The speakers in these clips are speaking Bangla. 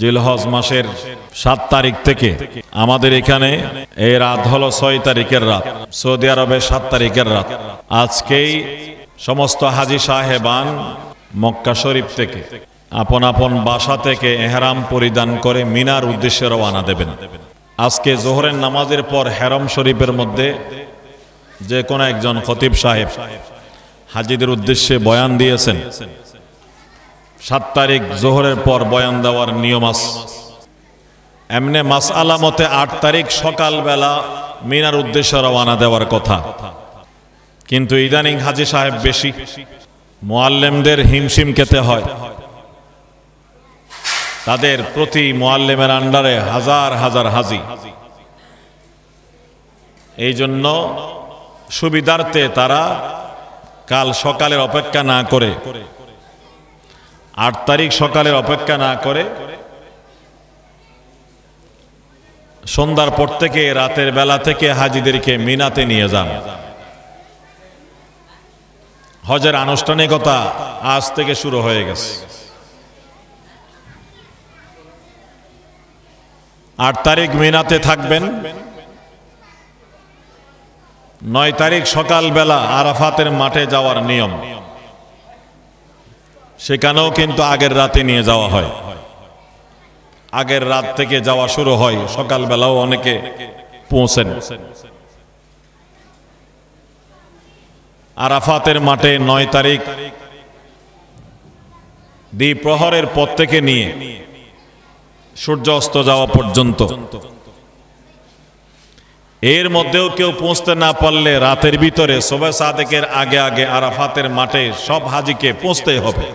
জিলহজ মাসের 7 তারিখ থেকে আমাদের এখানে এই রাত হলো 6 তারিখের রাত, সৌদি আরবে 7 তারিখের রাত। আজকেই সমস্ত হাজী সাহেবান মক্কা শরীফ থেকে আপন আপন বাসা থেকে এহরাম পরিধান করে মিনার উদ্দেশ্যে রওনা দেবেন। আজকে জোহরের নামাজের পর হেরম শরীফের মধ্যে যে কোনো একজন খতিব সাহেব হাজীদের উদ্দেশ্যে বয়ান দিয়েছেন। 7 তারিখ জোহরের পর বয়ান দেওয়ার নিয়ম আছে। এমনি মাসআলা মতে 8 তারিখ সকালবেলা মিনার উদ্দেশ্যে রওনা দেওয়ার কথা, কিন্তু ইদানিং হাজী সাহেব বেশি, মুআল্লিমদের হিমশিম খেতে হয়। তাদের প্রতি মুআল্লিমের আন্ডারে হাজার হাজার হাজী। এই জন্য সুবিধার্থে তারা কাল সকালের অপেক্ষা না করে, 8 তারিখ সকালের অপেক্ষা না করে সন্ধ্যার পর থেকে রাতের বেলা থেকে হাজীদেরকে মিনাতে নিয়ে যান। হজের আনুষ্ঠানিকতা আজ থেকে শুরু হয়ে গেছে। 8 তারিখ মিনাতে থাকবেন, 9 তারিখ সকালবেলা আরাফাতের মাঠে যাওয়ার নিয়ম। সেখানেও কিন্তু আগের রাতে নিয়ে যাওয়া হয়, আগের রাত থেকে যাওয়া শুরু হয়, সকালবেলাও অনেকে পৌঁছেন। আরাফাতের মাঠে 9 তারিখ দ্বিপ্রহরের পর থেকে নিয়ে সূর্য অস্ত যাওয়া পর্যন্ত, এর মধ্যেও কেউ পৌঁছতে না পারলে রাতের ভিতরে সুবহ সাদেকের আগে আগে আরাফাতের মাঠে সব হাজীকে পৌঁছতেই হবে।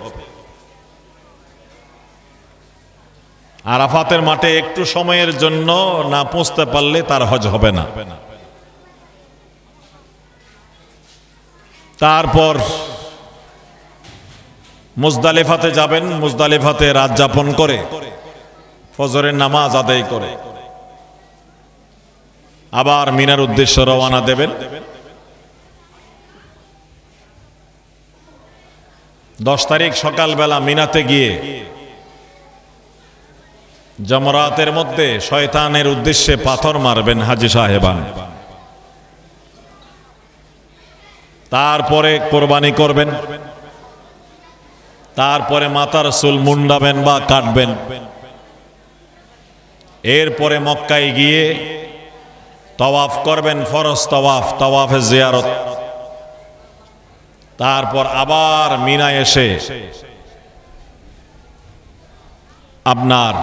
আরাফাতের মাঠে একটু সময়ের জন্য না পৌঁছতে পারলে তার হজ হবে না। তারপর মুজদালিফাতে যাবেন, মুজদালিফাতে রাত যাপন করে ফজরের নামাজ আদায় করে আবার মিনার উদ্দেশ্যে রওনা দেবেন। 10 তারিখ সকালবেলা মিনাতে গিয়ে জমরাতের মধ্যে শয়তানের উদ্দেশ্যে পাথর মারবেন হাজী সাহেবান। তারপরে কোরবানি করবেন, তারপরে মাথার চুল মুন্ডাবেন বা কাটবেন। এরপরে মক্কায় গিয়ে তাওয়াফ করবেন, ফরজ তাওয়াফ, তাওয়াফে জিয়ারত। তারপর আবার মিনায় এসে আপনার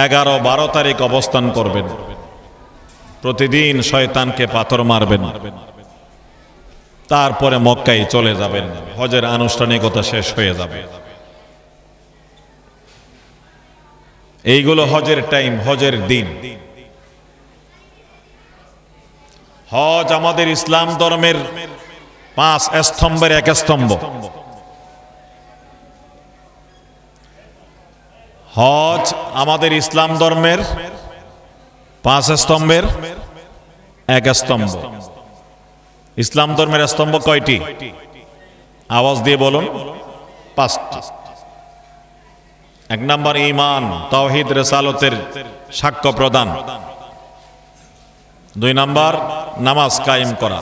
11-12 তারিখ অবস্থান করবেন। প্রতিদিন শয়তানকে পাথর মারবেন, তারপরে মক্কায় চলে যাবেন। হজের আনুষ্ঠানিকতা শেষ হয়ে যাবে। এইগুলো হজের টাইম, হজের দিন। হজ আমাদের ইসলাম ধর্মের 5 স্তম্ভের এক স্তম্ভ। হজ আমাদের ইসলাম ধর্মের 5 স্তম্ভের এক স্তম্ভ। ইসলাম ধর্মের স্তম্ভ কয়টি? আওয়াজ দিয়ে বলুন। 5টি। 1 নম্বর ঈমান, তাওহীদ, রিসালাতের সাক্ষ্য প্রদান। 2 নম্বর নামাজ কায়েম করা।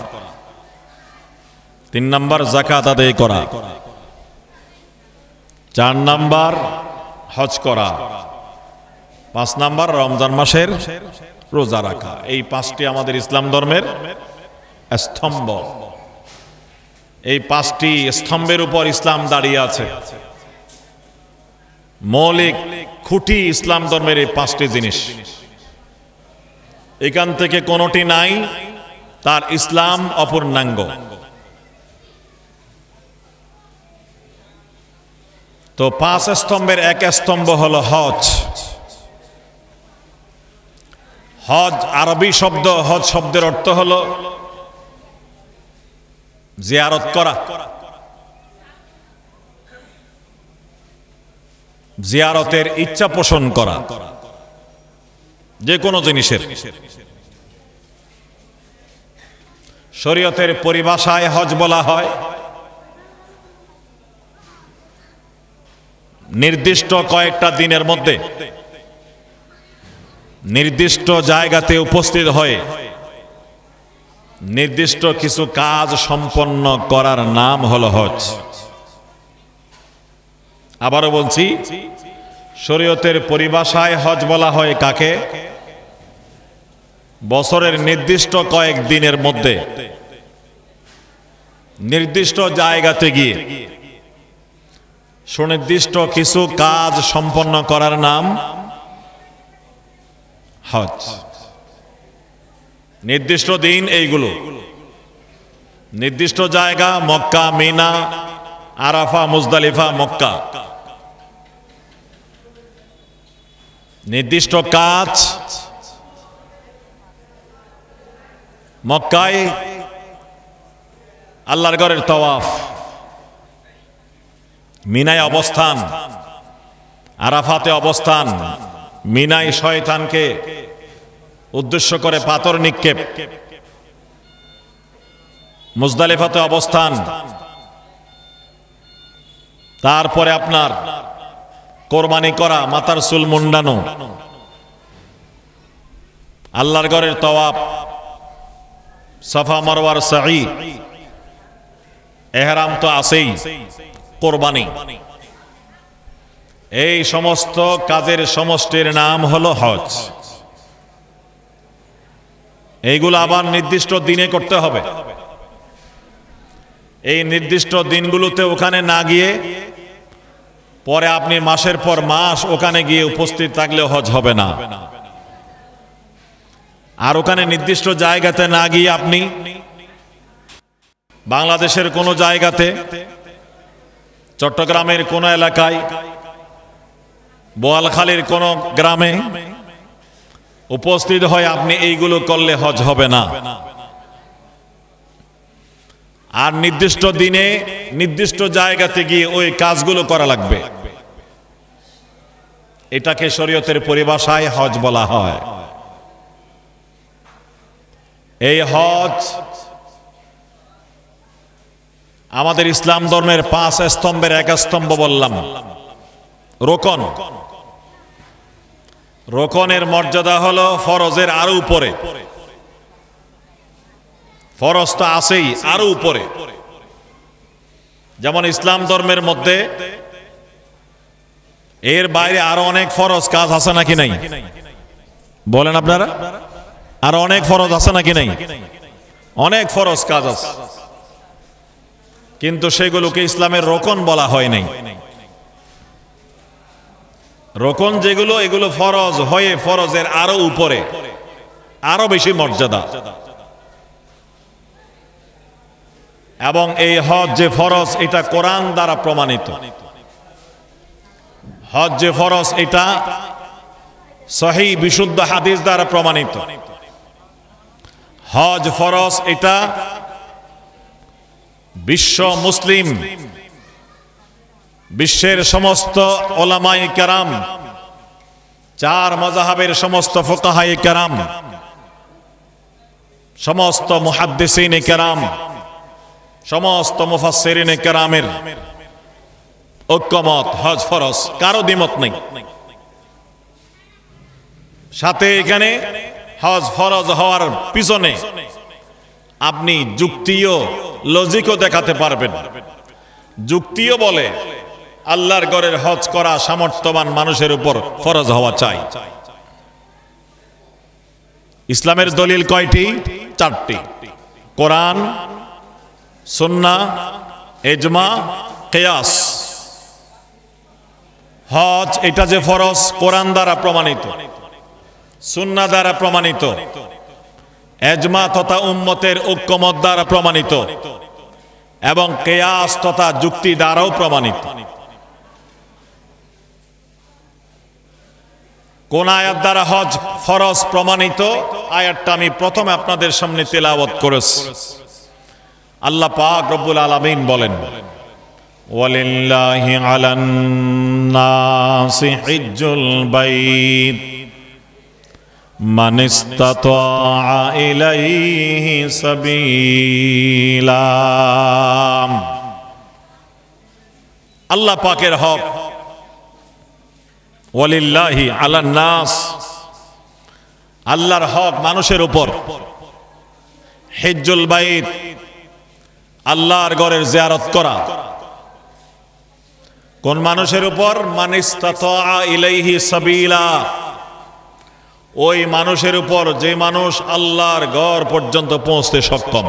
3 নম্বর যাকাত আদায় করা। 4 নম্বর হজ করা। 5 নম্বর রমজান মাসের রোজা রাখা। এই 5টি আমাদের ইসলাম ধর্মের স্তম্ভ। এই 5টি স্তম্ভের উপর ইসলাম দাঁড়িয়ে আছে। মৌলিক খুঁটি ইসলাম ধর্মের এই 5টি জিনিস। এখান থেকে কোনোটি নাই, তার ইসলাম অপূর্ণাঙ্গ। তো 5 স্তম্ভের এক স্তম্ভ হলো হজ। হজ আরবি শব্দ। হজ শব্দের অর্থ হলো জিয়ারত করা। জিয়ারতের ইচ্ছা পোষণ করা যে কোনো জিনিসের। শরীয়তের পরিভাষায় হজ বলা হয় নির্দিষ্ট কয়েকটা দিনের মধ্যে নির্দিষ্ট জায়গাতে উপস্থিত হয়ে নির্দিষ্ট কিছু কাজ সম্পন্ন করার নাম হলো হজ। আবারও বলছি, শরীয়তের পরিভাষায় হজ বলা হয় কাকে? বছরের নির্দিষ্ট কয়েক দিনের মধ্যে নির্দিষ্ট জায়গাতে গিয়ে সুনির্দিষ্ট কিছু কাজ সম্পন্ন করার নাম হজ। নির্দিষ্ট দিন এইগুলো, নির্দিষ্ট জায়গা মক্কা, মিনা, আরাফা, মুজদালিফা, মক্কা। নির্দিষ্ট কাজ মক্কায় আল্লাহর ঘরের তাওয়াফ, মিনায় অবস্থান, আরাফাতে অবস্থান, মিনায় শয়তানকে উদ্দেশ্য করে পাথর নিক্ষেপ, মুজদালিফাতে অবস্থান, তারপরে আপনার কোরবানি করা, মাথার চুল মুন্ডানো, আল্লাহর ঘরের তাওয়াফ, সাফা মারওয়ার সাই, ইহরাম তো আছেই, কোরবানি। এই সমস্ত কাজের সমষ্টির নাম হলো হজ। এইগুলো আবার নির্দিষ্ট দিনে করতে হবে। এই নির্দিষ্ট দিনগুলোতে ওখানে না গিয়ে পরে আপনি মাসের পর মাস ওখানে গিয়ে উপস্থিত থাকলে হজ হবে না। আর ওখানে নির্দিষ্ট জায়গাতে না গিয়ে আপনি বাংলাদেশের কোনো জায়গাতে, চট্টগ্রামের কোনো এলাকায়, বোয়ালখালীর কোনো গ্রামে উপস্থিত হয়ে আপনি এইগুলো করলে হজ হবে না। আর নির্দিষ্ট দিনে নির্দিষ্ট জায়গাতে গিয়ে ওই কাজগুলো করা লাগবে। এটাকে শরীয়তের পরিভাষায় হজ বলা হয়। এই হজ আমাদের ইসলাম ধর্মের 5 স্তম্ভের এক স্তম্ভ বললাম, রোকন। রোকনের মর্যাদা হলো ফরজের আরো উপরে। ফরজ তো আছেই, আরো উপরে। যেমন ইসলাম ধর্মের মধ্যে এর বাইরে আরো অনেক ফরজ কাজ আছে নাকি নাই? বলেন আপনারা, আরো অনেক ফরজ আছে নাকি নাই? অনেক ফরজ কাজ আছে, কিন্তু সেগুলোকে ইসলামের রোকন বলা হয় নাই। রোকন যেগুলো, এগুলো ফরজ হয়ে ফরজের আরো উপরে, আরো বেশি মর্যাদা। এবং এই হজ যে ফরজ, এটা কোরআন দ্বারা প্রমাণিত। হজ যে ফরজ, এটা সহিহ বিশুদ্ধ হাদিস দ্বারা প্রমাণিত। হজ ফরজ, এটা বিশ্ব মুসলিম, বিশ্বের সমস্ত ওলামায়ে কেরাম, 4 মাযহাবের সমস্ত ফুকাহায়ে কেরাম, সমস্ত মুহাদ্দিসিনে কেরাম, সমস্ত মুফাসসিরিনে কেরামের ঐক্যমত, হজ ফরজ, কারো দ্বিমত নেই। সাথে এখানে হজ ফরজ হওয়ার পিছনে আপনি যুক্তিও, লজিকও দেখাতে পারবেন। যুক্তিও বলে আল্লাহর ঘরের হজ করা সামর্থ্যবান মানুষের উপর ফরজ হওয়া চাই। ইসলামের দলিল কয়টি? 4টি, কোরআন, সুন্নাহ, ইজমা, কিয়াস। হজ এটা যে ফরজ, কোরআন দ্বারা প্রমাণিত, সুন্নাহ দ্বারা প্রমাণিত, ইজমা তথা উম্মতের ঐক্যমত দ্বারা প্রমাণিত, এবং কিয়াস তথা যুক্তি দ্বারাও প্রমাণিত। কোন আয়াত দ্বারা হজ ফরজ প্রমাণিত? আয়াতটা আমি প্রথমে আপনাদের সামনে তেলাওয়াত করেছি। আল্লাহ পাক রব্বুল আলামিন বলেন, ওয়ালিল্লাহি আলান নাসি হিজ্জুল বাইত মান ইসতাতা ইলাইহি সাবিলা। আল্লাহ পাকের হক, ওয়ালিল্লাহি আলান নাস, আল্লাহর হক মানুষের উপর। হিজ্জুল বাইত, আল্লাহর ঘরের জিয়ারত করা কোন মানুষের উপর? মান ইসতাতা ইলাইহি সাবিলা, ওই মানুষের উপর যে মানুষ আল্লাহর ঘর পর্যন্ত পৌঁছতে সক্ষম।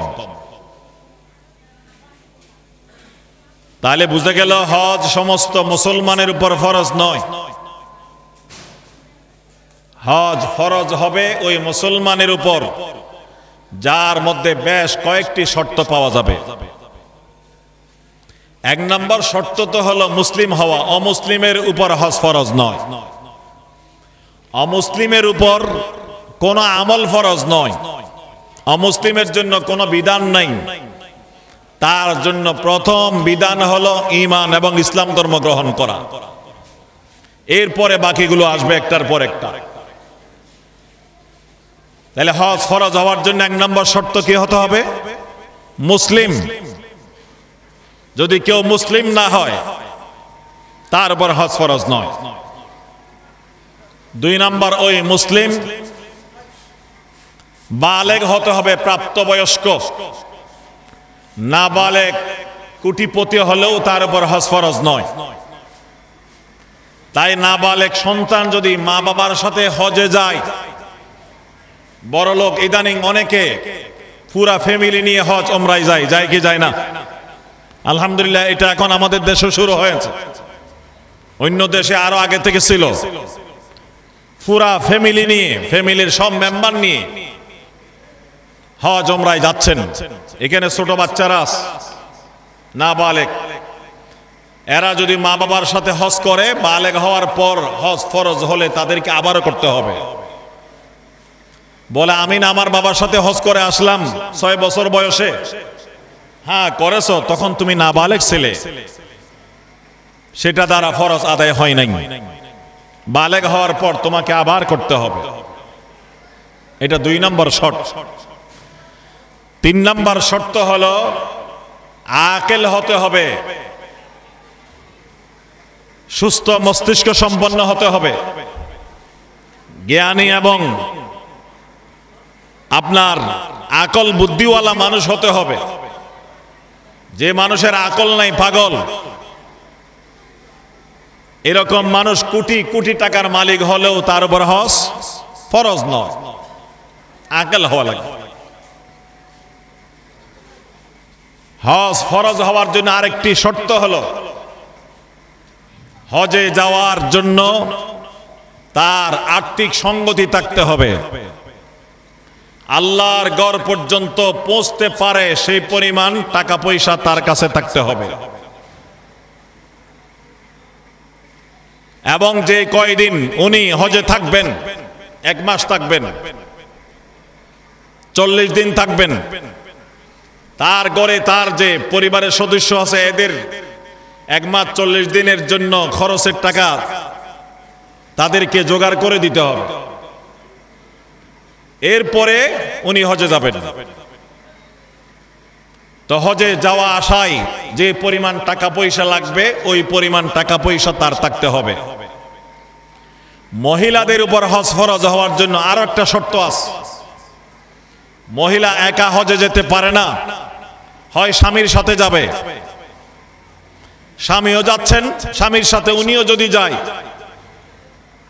তাহলে বুঝে গেল হজ সমস্ত মুসলমানের উপর ফরজ নয়। হজ ফরজ হবে ওই মুসলমানের উপর যার মধ্যে বেশ কয়েকটি শর্ত পাওয়া যাবে। এক নম্বর শর্ত তো হলো মুসলিম হওয়া। অমুসলিমের উপর হজ ফরজ নয়। অমুসলিমের উপর কোনো আমল ফরজ নয়। অমুসলিমের জন্য কোনো বিধান নাই। তার জন্য প্রথম বিধান হলো ঈমান এবং ইসলাম ধর্ম গ্রহণ করা। এরপরে বাকিগুলো আসবে একটার পর একটা। তাহলে হজ ফরজ হওয়ার জন্য এক নম্বর শর্ত কি হতে হবে? মুসলিম। যদি কেউ মুসলিম না হয় তার উপর হজ ফরজ নয়। দুই নম্বর, ওই মুসলিম বালেগ হতে হবে, প্রাপ্তবয়স্ক। নাবালেগ কোটিপতি হলেও তার উপর হজ ফরজ নয়। তাই নাবালেগ সন্তান যদি মা বাবার সাথে হজে যায়, বড় লোক ইদানিং অনেকে পুরা ফ্যামিলি নিয়ে হজ ওমরায় যায়, যায় কি যায় না? আলহামদুলিল্লাহ, এটা এখন আমাদের দেশে শুরু হয়েছে। অন্য দেশে আরো আগে থেকে ছিল। পুরা ফ্যামিলি নিয়ে, ফ্যামিলির সব মেম্বার নিয়ে হজ ওমরায় যাচ্ছেন। এখানে ছোট বাচ্চারা নাবালেগ, এরা যদি মা বাবার সাথে হজ করে, বালেগ হওয়ার পর হজ ফরজ হলে তাদেরকে আবারও করতে হবে। বলে আমি না আমার বাবার সাথে হজ করে আসলাম 6 বছর বয়সে। হ্যাঁ করেছো, তখন তুমি নাবালেগ ছিলে, সেটা দ্বারা ফরজ আদায় হয় নাই। বালেগ হওয়ার পর তোমাকে আবার করতে হবে। এটা 2 নম্বর শর্ত। 3 নম্বর শর্ত হলো আকেল হতে হবে, সুস্থ মস্তিষ্ক সম্পন্ন হতে হবে, জ্ঞানী এবং আপনার আকল বুদ্ধিওয়ালা মানুষ হতে হবে। যে মানুষের আকল নাই, পাগল, এরকম মানুষ কোটি কোটি টাকার মালিক হলেও তার উপর হজ ফরজ নয়। আকল হওয়া লাগবে। হজ ফরজ হওয়ার জন্য আরেকটি শর্ত হলো হজে যাওয়ার জন্য তার আর্থিক সঙ্গতি থাকতে হবে। আল্লাহর ঘর পর্যন্ত পৌঁছতে পারে সেই পরিমাণ টাকা পয়সা তার কাছে থাকতে হবে। এবং যে কয়দিন উনি হজে থাকবেন, 1 মাস থাকবেন, 40 দিন থাকবেন, তার ঘরে তার যে পরিবারের সদস্য আছে এদের 1 মাস 40 দিনের জন্য খরচের টাকা তাদেরকে জোগাড় করে দিতে হবে। এরপরে উনি হজে যাবেন। তো হজে যাওয়া আসায় যে পরিমাণ টাকা পয়সা লাগবে ওই পরিমাণ টাকা পয়সা তার থাকতে হবে। মহিলাদের উপর হজ ফরজ হওয়ার জন্য আরো একটা শর্ত আছে। মহিলা একা হজে যেতে পারে না, হয় স্বামীর সাথে যাবে। স্বামীও যাচ্ছেন, স্বামীর সাথে উনিও যদি যায়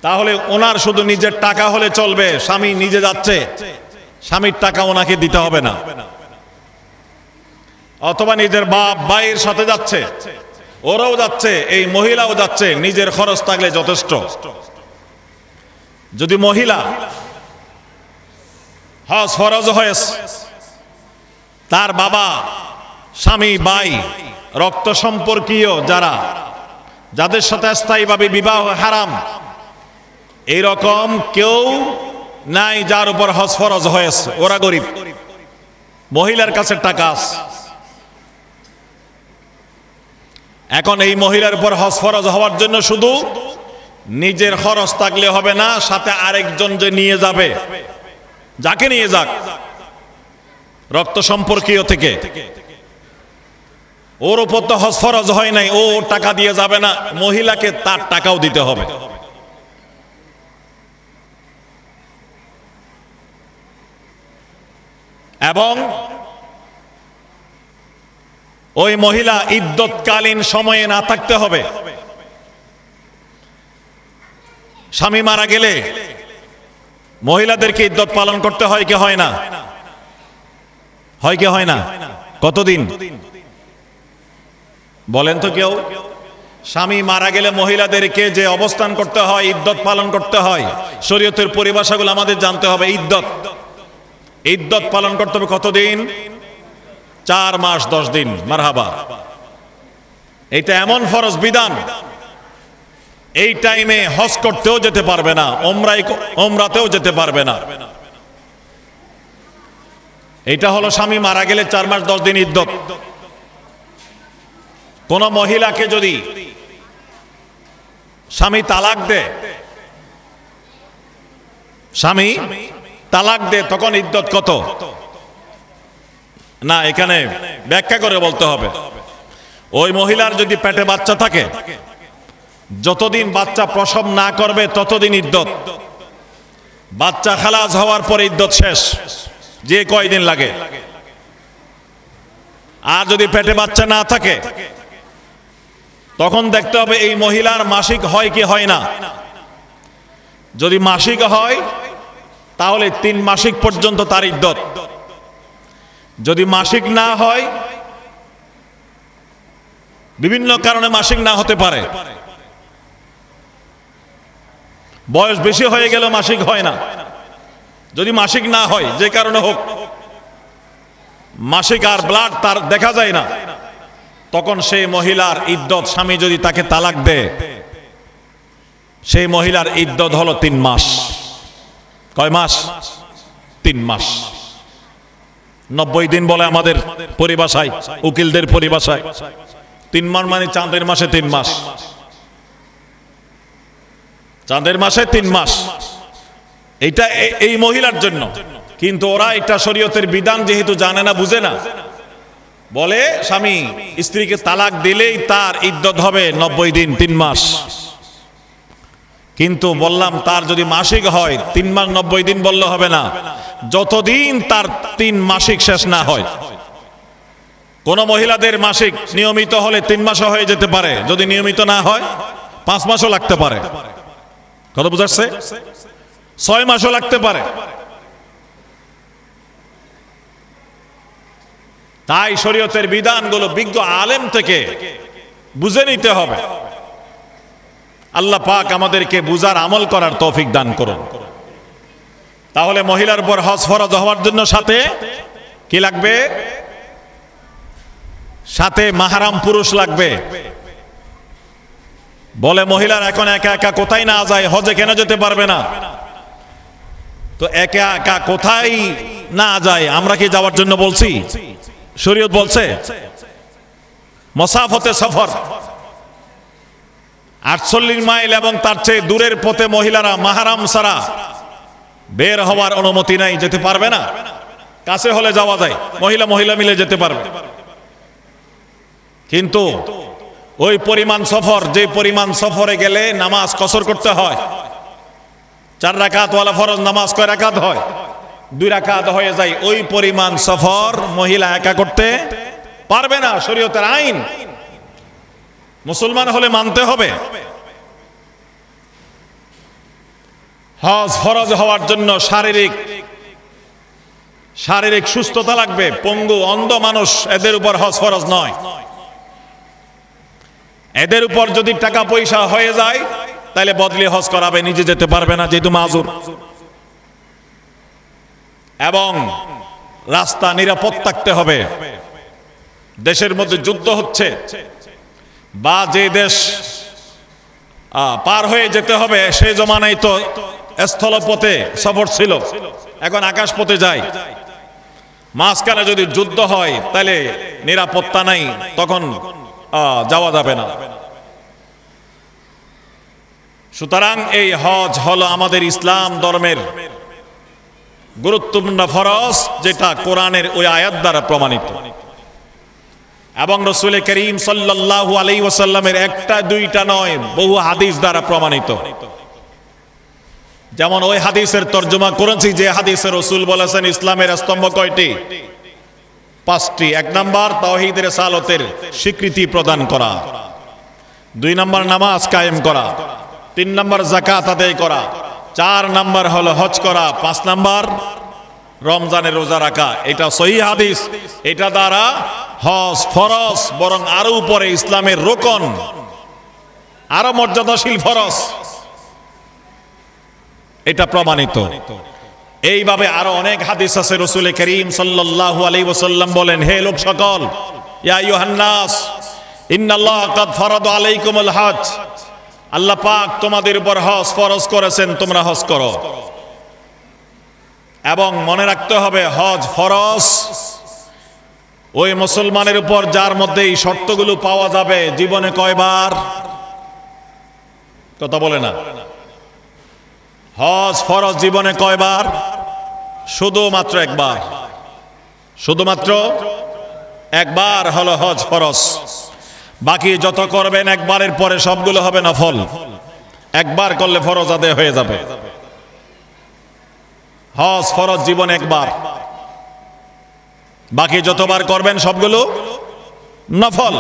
তাহলে ওনার শুধু নিজের টাকা হলে চলবে। স্বামী নিজে যাচ্ছে, স্বামীর টাকা ওনাকে দিতে হবে না। অথবা নিজের বাপ ভাইয়ের সাথে যাচ্ছে, ওরাও যাচ্ছে, এই মহিলাও যাচ্ছে, নিজের খরচ থাকলে যথেষ্ট। যদি মহিলা হজ ফরজ হয়েছে, তার বাবা, স্বামী, ভাই, রক্ত সম্পর্কীয় যাদের সাথে স্থায়ীভাবে বিবাহ হারাম, এইরকম কেউ নাই যার উপর হজ ফরজ হয়েছে। ওরা গরিব, মহিলার কাছে টাকা আছে। এখন এই মহিলার উপর হজ ফরজ হওয়ার জন্য শুধু নিজের খরচ থাকলে হবে না, সাথে আরেকজন যে নিয়ে যাবে, যাকে নিয়ে যাক রক্ত সম্পর্কীয় থেকে, ওর উপর তো হজ ফরজ হয় নাই, ও টাকা দিয়ে যাবে না, মহিলাকে তার টাকাও দিতে হবে। এবং ওই মহিলা ইদ্যৎকালীন সময়ে না থাকতে হবে। স্বামী মারা গেলে মহিলাদেরকে ইদ্যত পালন করতে হয় কি হয় না? হয় কি হয় না? কতদিন বলেন তো কেউ? স্বামী মারা গেলে মহিলাদেরকে যে অবস্থান করতে হয়, ইদ্যত পালন করতে হয়, শরীয়তের পরিভাষাগুলো আমাদের জানতে হবে। ইদ্যত পালন করতে হবে কতদিন? 4 মাস 10 দিন। মারহাবা। এটা এমন ফরজ বিধান, এই টাইমে হজ করতেও যেতে পারবে না, ওমরাতেও যেতে পারবে না। এটা হলো স্বামী মারা গেলে 4 মাস 10 দিন ইদ্যত। কোন মহিলাকে যদি স্বামী তালাক দেয় তখন ইদ্যত কত? না, এখানে ব্যাখ্যা করে বলতে হবে। ওই মহিলার যদি পেটে বাচ্চা থাকে, যতদিন বাচ্চা প্রসব না করবে ততদিন ইদ্যত। বাচ্চা খালাস হওয়ার পরে ইদ্যত শেষ, যে কয়দিন লাগে। আর যদি পেটে বাচ্চা না থাকে তখন দেখতে হবে এই মহিলার মাসিক হয় কি হয় না। যদি মাসিক হয় তাহলে 3 মাসিক পর্যন্ত তার ইদ্যত। যদি মাসিক না হয়, বিভিন্ন কারণে মাসিক না হতে পারে, বয়স বেশি হয়ে গেল মাসিক হয় না, যদি মাসিক না হয় যে কারণে হোক, মাসিক আর ব্লাড তার দেখা যায় না, তখন সেই মহিলার ইদ্যত, স্বামী যদি তাকে তালাক দেয়, সেই মহিলার ইদ্যত হলো 3 মাস। কয় মাস? 3 মাস। 90 দিন বলে আমাদের পরিভাষায়, উকিলদের পরিভাষায়। 3 মাস মানে চাঁদের মাসে 3 মাস, চাঁদের মাসে 3 মাস। এটা এই মহিলার জন্য। কিন্তু ওরা এটা শরীয়তের বিধান যেহেতু জানে না, বুঝে না, বলে স্বামী স্ত্রীকে তালাক দিলেই তার ইদ্যত হবে 90 দিন 3 মাস। কিন্তু বললাম তার যদি মাসিক হয় 3 মাস 90 দিন বললে হবে না, যতদিন তার 3 মাসিক শেষ না হয়। কোন মহিলাদের মাসিক নিয়মিত হলে 3 মাসও হয়ে যেতে পারে, যদি নিয়মিত না হয় 5 মাসও লাগতে পারে। কথা বুঝাচ্ছে? 6 মাসও লাগতে পারে। তাই শরীয়তের বিধানগুলো বিজ্ঞ আলেম থেকে বুঝে নিতে হবে। আল্লাহ পাক আমাদেরকে বুঝার আমল করার তৌফিক দান করুন। তাহলে মহিলার উপর হজ ফরজ হওয়ার জন্য সাথে কি লাগবে? সাথে মাহরাম পুরুষ লাগবে। বলে মহিলার এখন একা একা কোথায় না যায়, হজে কেন যেতে পারবে না? তো একা একা কোথায় না যায়, আমরা কি যাওয়ার জন্য বলছি? শরীয়ত বলছে মুসাফাতে সফর 48 মাইল এবং তার চেয়ে দূরের পথে মহিলারা মাহরাম ছাড়া বের হওয়ার অনুমতি নাই, যেতে পারবে না। কাছে হলে যাওয়া যায়, মহিলা মহিলা মিলে যেতে পারবে। কিন্তু ওই পরিমাণ সফর, যে পরিমাণ সফরে গেলে নামাজ কসর করতে হয়, 4 রাকাত ওয়ালা ফরজ নামাজ কয় রাকাত হয়? 2 রাকাত হয়ে যায়। ওই পরিমাণ সফর মহিলা একা করতে পারবে না, শরীয়তের আইন। মুসলমান হলে মানতে হবে। হজ ফরজ হওয়ার জন্য শারীরিক সুস্থতা লাগবে। পঙ্গু অন্ধ মানুষ, এদের উপর হজ ফরজ নয়। এদের উপর যদি টাকা পয়সা হয়ে যায় তাহলে বদলি হজ করাবে, নিজে যেতে পারবে না যেহেতু মাজুর। এবং রাস্তা নিরাপদ থাকতে হবে। দেশের মধ্যে যুদ্ধ হচ্ছে বা যে দেশ পার হয়ে যেতে হবে, সেই জমানায় তো স্থলপথে সফর ছিল, এখন আকাশ পথে যায়। মাঝখানে যদি যুদ্ধ হয় তাহলে নিরাপত্তা নাই, তখন যাওয়া যাবে না। সুতরাং এই হজ হলো আমাদের ইসলাম ধর্মের গুরুত্বপূর্ণ ফরজ, যেটা কোরআনের ওই আয়াত দ্বারা প্রমাণিত এবং রাসূল করিম সাল্লাল্লাহু আলাইহি ওয়াসাল্লামের একটা দুইটা নয়, বহু হাদিস দ্বারা প্রমাণিত। যেমন ওই হাদিসের তর্জমা করেছি যে হাদিসে রাসূল বলেছেন ইসলামের স্তম্ভ কয়টি? 5টি। 1 নাম্বার তাওহীদের রিসালাতের স্বীকৃতি প্রদান করা, 2 নাম্বার নামাজ কায়েম করা, 3 নাম্বার যাকাত আদায় করা, 4 নাম্বার হলো হজ করা, 5 নাম্বার রমজানের রোজা রাখা। এটা সহিহ হাদিস। এটা দ্বারা হজ ফরজ, বরং আরো উপরে ইসলামের রোকন, আরো মর্যাদাশীল ফরজ, এটা প্রমাণিত। এইভাবে আরো অনেক হাদিস আছে। রাসূল করিম সাল্লাল্লাহু আলাইহি ওয়াসাল্লাম বলেন, হে লোক সকল, ইয়া আইয়ুহান নাস ইন্নাল্লাহ কাদ ফারাদা আলাইকুমুল হজ, আল্লাহ পাক তোমাদের উপর হজ ফরজ করেছেন, তোমরা হজ করো। এবং মনে রাখতে হবে হজ ফরজ ওই মুসলমানের উপর যার মধ্যে এই শর্তগুলো পাওয়া যাবে। জীবনে কয়বার? কথা বলে না। হজ ফরজ জীবনে কয়বার? শুধুমাত্র একবার। শুধুমাত্র একবার হলো হজ ফরজ। বাকি যত করবেন একবারের পরে সবগুলো হবে নফল। একবার করলে ফরজ আদায় হয়ে যাবে। হজ ফরজ জীবনে একবার, বাকি যতবার করবেন সবগুলো নফল।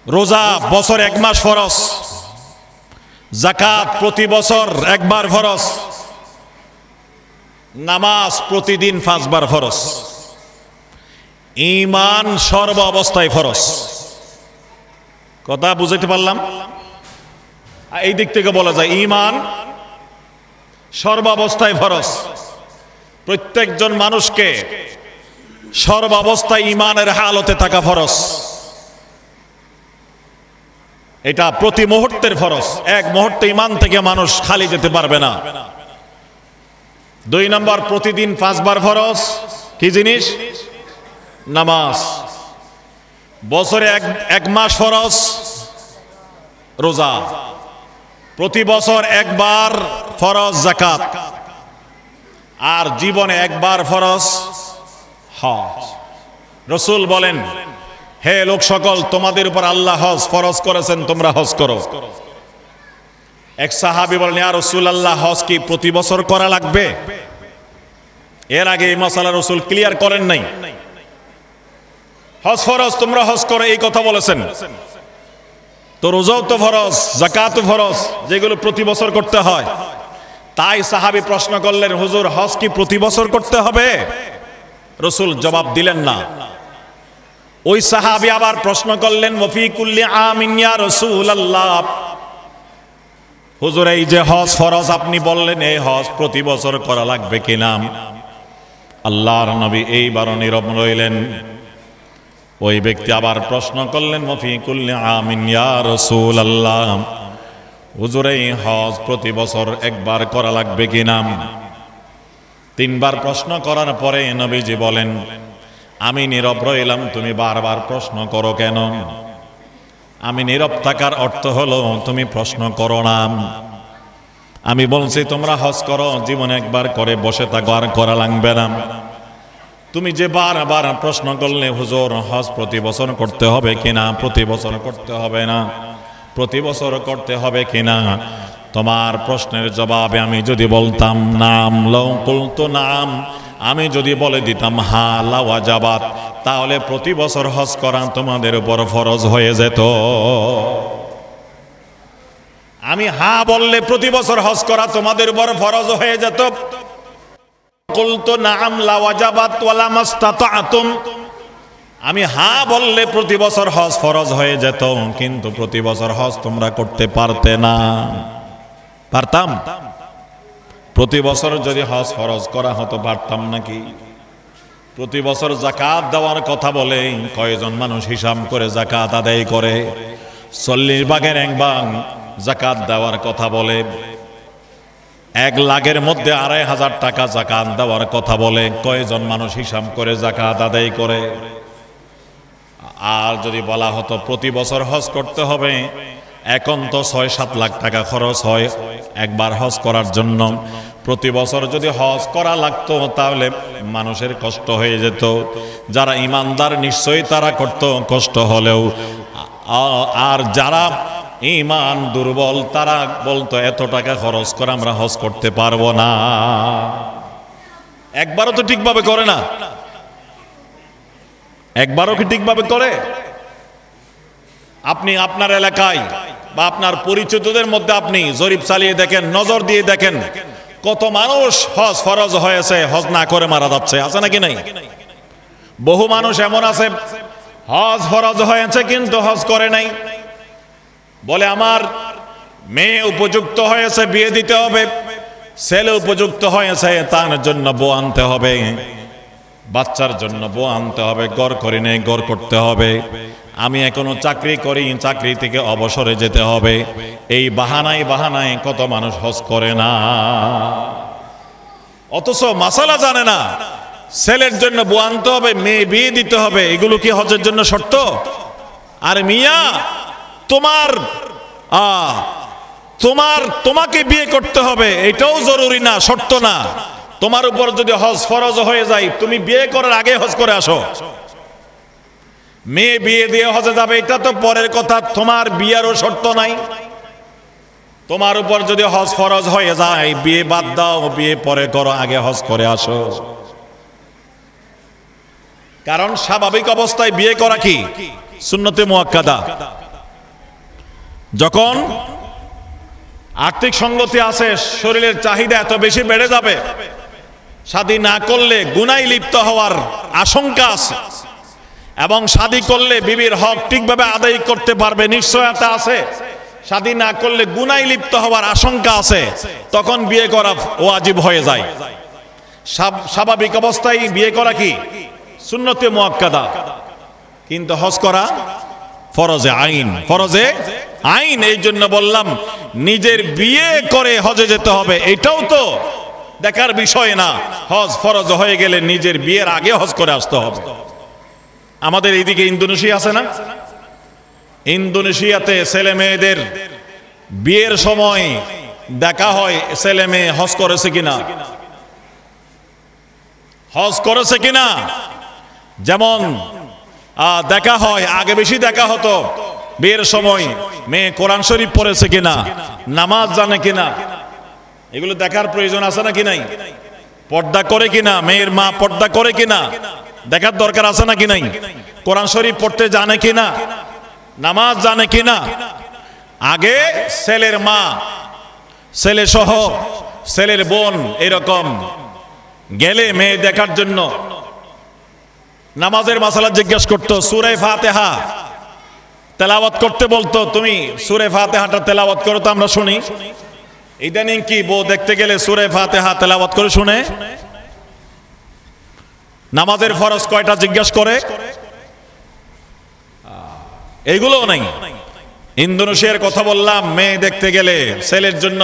রোজা বছর 1 মাস ফরজ, যাকাত প্রতি বছর 1 বার ফরজ, নামাজ প্রতিদিন 5 বার ফরজ, ঈমান সর্ব অবস্থায় ফরজ। কথা বুঝাইতে পারলাম? এই দিক থেকে বলা যায় ঈমান সর্বাবস্থায় ফরজ। প্রত্যেকজন মানুষকে সর্বাবস্থায় ঈমানের হালতে থাকা ফরজ। এটা প্রতি মুহূর্তের ফরজ। এক মুহূর্তে ঈমান থেকে মানুষ খালি যেতে পারবে না। 2 নম্বর, প্রতিদিন 5 বার ফরজ। কি জিনিস? নামাজ। বছরে 1 মাস ফরজ রোজা। প্রতি বছর 1 বার ফরজ যাকাত। আর জীবনে 1 বার ফরজ হজ। রাসূল বলেন, হে লোক সকল, তোমাদের উপর আল্লাহ হজ ফরজ করেছেন, তোমরা হজ করো। এক সাহাবী বলেন, ইয়া রাসূলুল্লাহ, হজ কি প্রতি বছর করা লাগবে? এর আগে এই মাসালা রাসূল ক্লিয়ার করেন নাই। হজ ফরজ, তোমরা হজ করো, এই কথা বলেছেন। তো রোজাও তো ফরজ, যাকাতও ফরজ, যেগুলো প্রতি বছর করতে হয়। তাই সাহাবী প্রশ্ন করলেন, হুজুর, হজ কি প্রতি বছর করতে হবে? রাসূল জবাব দিলেন না। ওই সাহাবী আবার প্রশ্ন করলেন, ওয়াফি কুল্লি আমিন ইয়া রাসূলুল্লাহ, হুজুর, এই যে হজ ফরজ আপনি বললেন, এই হজ প্রতি বছর করা লাগবে কিনা? আল্লাহর নবী এইবার নীরব রইলেন। ওই ব্যক্তি আবার প্রশ্ন করলেন, ওয়াফি কুল্লি আমিন ইয়া রাসূলুল্লাহ, হুজুর, এই হজ প্রতি বছর 1 বার করা লাগবে কিনা? 3 বার প্রশ্ন করার পরে নবীজি বলেন, আমি নীরব রইলাম, তুমি বারবার প্রশ্ন করো কেন? আমি নীরব থাকার অর্থ হলো তুমি প্রশ্ন করো না। আমি বলছি তোমরা হজ করো, জীবনে 1 বার করে বসে থাকো, আর করা লাগবে না। তুমি যে বারবার প্রশ্ন করলে, হুজুর, হজ প্রতি বছর করতে হবে কিনা, প্রতি বছর করতে হবে না, প্রতি বছর করতে হবে কিনা, তোমার প্রশ্নের জবাবে আমি যদি বলতাম নাম, লাউ কুলতু নাম, আমি যদি বলে দিতাম হা লা ওয়াজাবাত, তাহলে প্রতি বছর হজ করা তোমাদের উপর ফরজ হয়ে যেত। আমি হা বললে প্রতি বছর হজ করা তোমাদের উপর ফরজ হয়ে যেত। কুলতু নাম লা ওয়াজাবাত ওয়ালা মাসতাতাতুম, আমি হা বললে প্রতি বছর হজ ফরজ হয়ে যেত, কিন্তু প্রতি বছর হজ তোমরা করতে পারতে না। পারতাম? প্রতি বছর যদি হজ ফরজ করা হতো পারতাম নাকি? প্রতি বছর যাকাত দেওয়ার কথা বলে কয়জন মানুষ হিসাব করে যাকাত আদায় করে? 40 ভাগের 1 ভাগ যাকাত দেওয়ার কথা বলে। 1 লাখের মধ্যে 2,500 টাকা যাকাত দেওয়ার কথা বলে কয়জন মানুষ হিসাব করে যাকাত আদায় করে? আর যদি বলা হতো প্রতি বছর হজ করতে হবে, এখন তো 6-7 লাখ টাকা খরচ হয় 1 বার হজ করার জন্য। প্রতি বছর যদি হজ করা লাগতো তাহলে মানুষের কষ্ট হয়ে যেত। যারা ইমানদার নিশ্চয়ই তারা করত কষ্ট হলেও, আর যারা ঈমান দুর্বল, তারা বলতো এত টাকা খরচ করে আমরা হজ করতে পারবো না। একবারও তো ঠিকভাবে করে না, একবারও কি ঠিকভাবে করে? আপনি আপনার এলাকায় বা আপনার পরিচিতদের মধ্যে আপনি জরিপ চালিয়ে দেখেন, নজর দিয়ে দেখেন, কত মানুষ হজ ফরজ হয়েছে হজ না করে মারা যাচ্ছে, আছে নাকি নাই? বহু মানুষ এমন আছে হজ ফরজ হয়েছে কিন্তু হজ করে নাই, বলে আমার মেয়ে উপযুক্ত হয়েছে বিয়ে দিতে হবে, ছেলে উপযুক্ত হয়েছে তার জন্য বউ আনতে হবে, বাচ্চার জন্য বউ আনতে হবে, ঘর করে নেই ঘর করতে হবে, আমি এখনো চাকরি করি চাকরি থেকে অবসরে যেতে হবে, এই বাহানায় বাহানায় কত মানুষ হজ করে না। অথচ মাসালা জানে না, ছেলের জন্য বউ আনতে হবে, মেয়ে বিয়ে দিতে হবে, এগুলো কি হজের জন্য শর্ত? আর মিয়া তোমাকে বিয়ে করতে হবে এটাও জরুরি না, শর্ত না। তোমার উপর যদি হজ ফরজ হয়ে যায় তুমি বিয়ে করার আগে হজ করে আসো। মেয়ে বিয়ে দিয়ে হজে যাবে এটা তো পরের কথা, তোমার বিয়েরও শর্ত নাই। তোমার উপর যদি হজ ফরজ হয়ে যায় বিয়ে বাদ দাও, বিয়ে পরে করো, আগে হজ করে আসো। কারণ স্বাভাবিক অবস্থায় বিয়ে করা কি সুন্নতে মুআক্কাদা। যখন আর্থিক সঙ্গতি আছে, শরীরের চাহিদা এত বেশি বেড়ে যাবে, শাদী না করলে গুনায় লিপ্ত হওয়ার আশঙ্কা আছে, এবং শাদী করলে বিবির হক ঠিকভাবে আদায় করতে পারবে নিশ্চয়তা আছে, শাদী না করলে গুনায় লিপ্ত হওয়ার আশঙ্কা আছে, তখন বিয়ে করা ওয়াজিব হয়ে যায়। স্বাভাবিক অবস্থায় বিয়ে করা কি সুন্নতে মুআক্কাদা, কিন্তু হজ করা ফরজে আইন, ফরজে আইন। এই জন্য বললাম নিজের বিয়ে করে হজে যেতে হবে, এটাও তো দেখার বিষয় না। হজ ফরজ হয়ে গেলে নিজের বিয়ের আগে হজ করে আসতে হবে। আমাদের এইদিকে ইন্দোনেশিয়া আছে না, ইন্দোনেশিয়াতে ছেলে মেয়েদের বিয়ের সময় দেখা হয় ছেলে মেয়ে হজ করেছে কিনা, হজ করেছে কিনা। যেমন দেখা হয়, আগে বেশি দেখা হতো বিয়ের সময় মেয়ে কোরআন শরীফ পড়েছে কিনা, নামাজ জানে কিনা, এগুলো দেখার প্রয়োজন আছে নাকি নাই? পর্দা করে কিনা, মেয়ের মা পর্দা করে কিনা দেখার দরকার আছে নাকি নাই? কোরআন শরীফ পড়তে জানে কিনা, নামাজ জানে কিনা। আগে ছেলের মা, ছেলে সহ ছেলের বোন এরকম গেলে মেয়ে দেখার জন্য নামাজের মাসালা জিজ্ঞেস করতো, সূরা ফাতিহা তেলাওয়াত করতে বলতো, তুমি সূরা ফাতিহাটা তেলাওয়াত করো তো আমরা শুনি। ইদানিং কি বউ দেখতে গেলে সূরা ফাতিহা তেলাওয়াত করে শুনে? নামাজের ফরজ কয়টা জিজ্ঞেস করে? এইগুলোও নাই। ইন্দোনেশিয়ার কথা বললাম, মেয়ে দেখতে গেলে ছেলের জন্য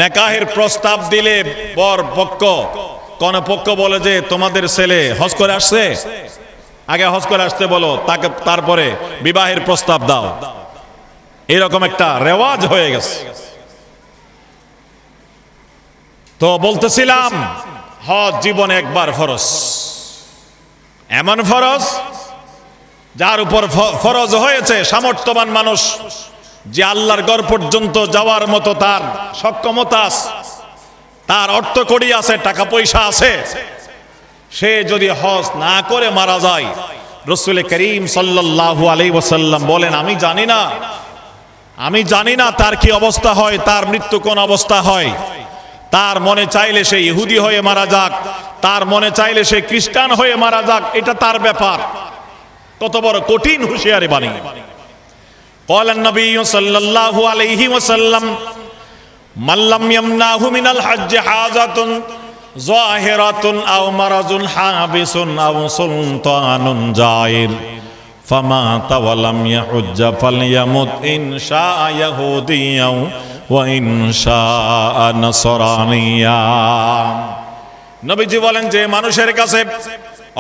নেকাহের প্রস্তাব দিলে বর পক্ষ কোন পক্ষ বলে যে তোমাদের ছেলে হজ করে আসছে, আগে হজ করে আসতে বলো, তাকে তারপরে বিবাহের প্রস্তাব দাও। এরকম একটা রেওয়াজ হয়ে গেছে। তো বলতেছিলাম হজ জীবনে একবার ফরজ, এমন ফরজ যার উপর ফরজ হয়েছে সামর্থ্যবান মানুষ, যে আল্লাহর ঘর পর্যন্ত যাওয়ার মতো তার সক্ষমতা আছে, তার অর্থ কড়ি আছে, টাকা পয়সা আছে, সে যদি হজ না করে মারা যায়, রাসূল করিম সাল্লাল্লাহু আলাইহি ওয়াসাল্লাম বলেন আমি জানি না তার কি অবস্থা হয়, তার মৃত্যু কোন অবস্থা হয়। তার মনে চাইলে সে ইহুদি হয়ে মারা যাক, তার মনে চাইলে সে খ্রিস্টান হয়ে মারা যাক, এটা তার ব্যাপার। কত বড় কঠিন হুঁশিয়ারি বাণী। قال النبي صلى الله عليه وسلم من لم يمنعه من الحج حاجة ظاهرة أو مرض حابس أو سلطان جائر فمات ولم يحج فليمت إن شاء يهوديا وإن شاء نصرانيا। নবীজি বলেন যে মানুষের কাছে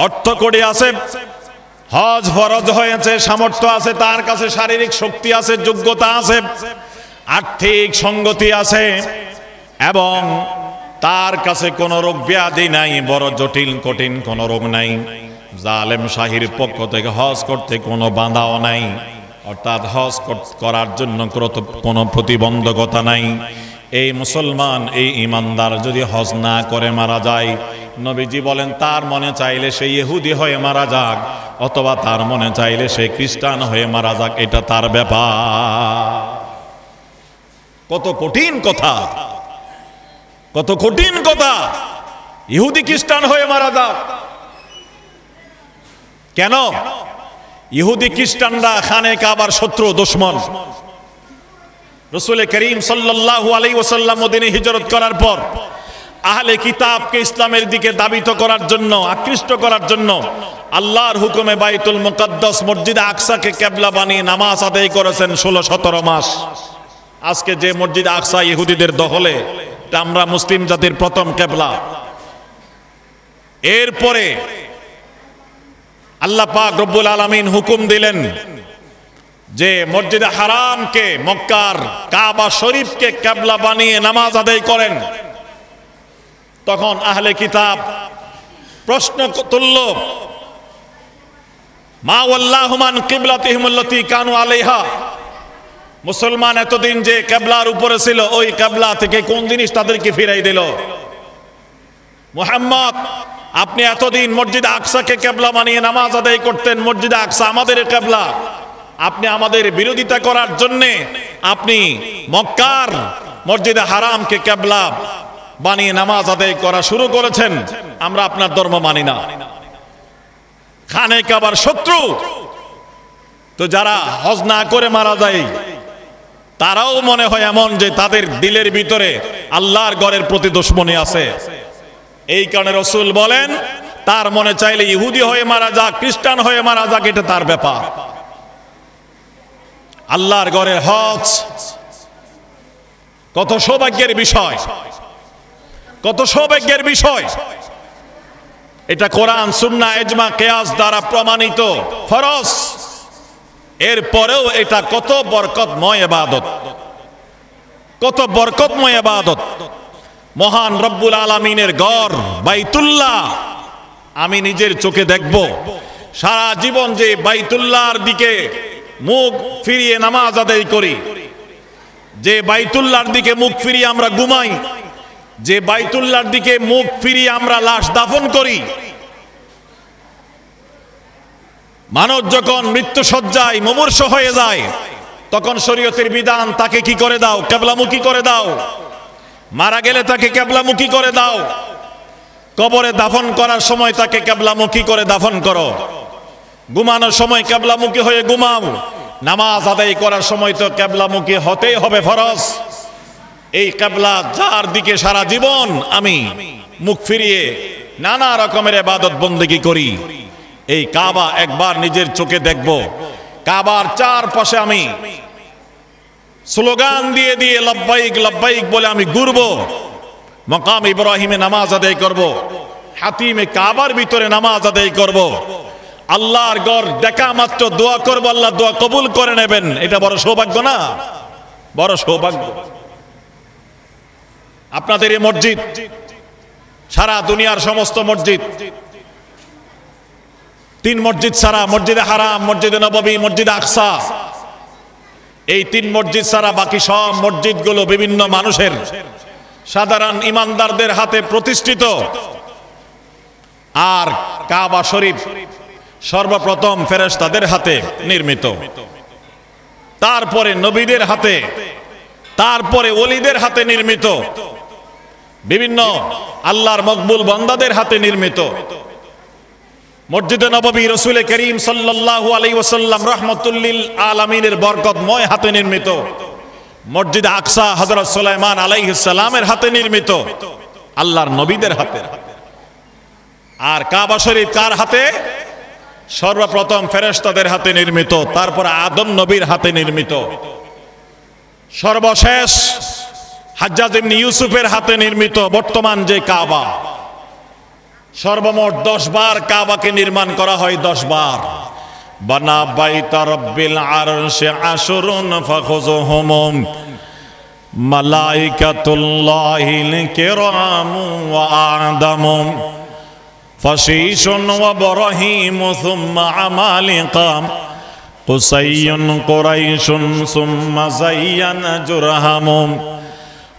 অর্থ কড়ি আছে, হজ ফরজ হয়েছে, সামর্থ্য আছে, তার কাছে শারীরিক শক্তি আছে, যোগ্যতা আছে, আর্থিক সঙ্গতি আছে, এবং তার কাছে কোনো রোগ ব্যাধি নাই, বড় জটিল কঠিন কোনো রোগ নাই, জালেম শাহীর পক্ষ থেকে হজ করতে কোনো বাধাও নাই, অর্থাৎ হজ করার জন্য কোনো প্রতিবন্ধকতা নাই। এই মুসলমান, এই ইমানদার যদি হজ না করে মারা যায়, নবীজি বলেন তার মনে চাইলে সে ইহুদি হয়ে মারা যাক, অথবা তার মনে চাইলে সে খ্রিস্টান হয়ে মারা যাক, এটা তার ব্যাপার। কত কঠিন কথা, কত কঠিন কথা! ইহুদি খ্রিস্টান হয়ে মারা যাক কেন? ইহুদি খ্রিস্টানরা খানে কাবার শত্রু, দুশমন। রাসূল করিম সাল্লাল্লাহু আলাইহি ওয়াসাল্লাম মদিনায় হিজরত করার পর আহলে কিতাবকে ইসলামের দিকে দাবিত করার জন্য, আকৃষ্ট করার জন্য আল্লাহর হুকুমে বাইতুল মুকাদ্দাস মসজিদে আকসাকে কিবলা বানিয়ে নামাজ আদায় করেছেন 16-17 মাস। আজকে যে মসজিদ আকসা ইহুদিদের দখলে, এটা আমরা মুসলিম জাতির প্রথম কিবলা। এরপরে আল্লাহ পাক রব্বুল আলামিন হুকুম দিলেন যে মসজিদে হারামকে, মক্কার কাবা শরীফকে কিবলা বানিয়ে নামাজ আদায় করেন। তখন আহলে কিতাব প্রশ্ন তুলল, মা ওয়াল্লাহুম আন কিবলাতিহিম আল্লাতী কানু আলাইহা। মুসলমান এতদিন যে কিবলার উপরে ছিল, ওই কিবলা থেকে কোন জিনিস তাদেরকে ফিরাই দিল? মুহাম্মদ, আপনি এতদিন মসজিদ আকসাকে কিবলা বানিয়ে নামাজ আদায় করতেন, মসজিদ আকসা আমাদের কিবলা। আপনি আমাদের বিরোধিতা করার জন্যে আপনি মক্কার মসজিদে হারামকে কিবলা বানিয়ে নামাজ আদায় করা শুরু করেছেন। আমরা আপনার ধর্ম মানি না, খানে কাবার শত্রু। তো যারা হজ না করে মারা যায়, তারাও মনে হয় এমন যে তাদের দিলের ভিতরে আল্লাহর ঘরের প্রতি দুশমনী আছে। এই কারণে রাসূল বলেন তার মনে চাইলে ইহুদি হয়ে মারা যাক, খ্রিস্টান হয়ে মারা যাক, এটা তার ব্যাপার। আল্লাহর ঘরের হজ কত সৌভাগ্যের বিষয়, কত সৌভাগ্যের বিষয়! এটা কোরআন, সুন্নাহ, ইজমা, কিয়াস দ্বারা প্রমাণিত ফরজ। এরপরেও এটা কত বরকতময় ইবাদত, কত বরকতময় ইবাদত। মহান রব্বুল আলামিনের ঘর বাইতুল্লাহ আমি নিজের চোখে দেখব। সারা জীবন যে বাইতুল্লাহর দিকে মুখ ফিরিয়ে নামাজ আদায় করি, যে বাইতুল্লাহর দিকে মুখ ফিরিয়ে আমরা ঘুমাই, যে বাইতুল্লাহর দিকে মুখ ফিরিয়ে আমরা লাশ দাফন করি, মানুষ যখন মৃত্যু সজ্জায় মুমূর্ষ হয়ে যায়, তখন শরীয়তের বিধান তাকে কি করে দাও? কিবলামুখী করে দাও। মারা গেলে তাকে কিবলামুখী করে দাও। কবরে দাফন করার সময় তাকে কিবলামুখী করে দাফন করো। ঘুমানোর সময় কিবলামুখী হয়ে ঘুমাও। নামাজ আদায় করার সময় তো কিবলামুখী হতেই হবে, ফরজ। এই কিবলা যার দিকে সারা জীবন আমি মুখ ফিরিয়ে নানা রকমের ইবাদত বন্দেগী করি, এই কাবা একবার নিজের চোখে দেখব। কাবার চারপাশে আমি স্লোগান দিয়ে দিয়ে লব্বাইক লব্বাইক বলে আমি ঘুরবো। মাকাম ইব্রাহিমে নামাজ আদায় করব, হাতিমে কাবার ভিতরে নামাজ আদায় করব। আল্লাহর ঘর দেখা মাত্র দোয়া করব, আল্লাহ দোয়া কবুল করে নেবেন। এটা বড় সৌভাগ্য না? বড় সৌভাগ্য। আপনাদের এই মসজিদ, সারা দুনিয়ার সমস্ত মসজিদ, 3 মসজিদ ছাড়া, মসজিদে হারাম, মসজিদে নববী, মসজিদে আকসা, এই 3 মসজিদ ছাড়া বাকি সব মসজিদগুলো বিভিন্ন মানুষের, সাধারণ ইমানদারদের হাতে প্রতিষ্ঠিত। আর কাবা শরীফ সর্বপ্রথম ফেরেশতাদের হাতে নির্মিত, তারপরে নবীদের হাতে, তারপরে ওলিদের হাতে নির্মিত, বিভিন্ন আল্লাহর মকবুল বান্দাদের হাতে নির্মিত। মসজিদে নববী রাসূল করিম সাল্লাল্লাহু আলাইহি ওয়াসাল্লাম রাহমাতুল লিল আলামিনের বরকতময় হাতে নির্মিত। মসজিদ আকসা হযরত সুলাইমান আলাইহিস সালামের হাতে নির্মিত, আল্লাহর নবীদের হাতে। আর কাবা শরীফ কার হাতে? সর্বপ্রথম ফেরেশতাদের হাতে নির্মিত, তারপর আদম নবীর হাতে নির্মিত, সর্বশেষ হাজ্জাজ ইবনে ইউসুফের হাতে নির্মিত বর্তমান যে কাবা। সর্বমোট 10 বার কাবাকে নির্মাণ করা হয়, 10 বার। বানা বাইতা রব্বিল আরশে আশরুন ফাখুযুহুম মালাইকাতুল্লাহিল কিরামু ওয়া আ'দামু ফাশীশুন ওয়া ইব্রাহিম সুম্মা আমালিকা কুসাইয়ুন কুরাইশুন সুম্মা যায়্যানা জুরহাম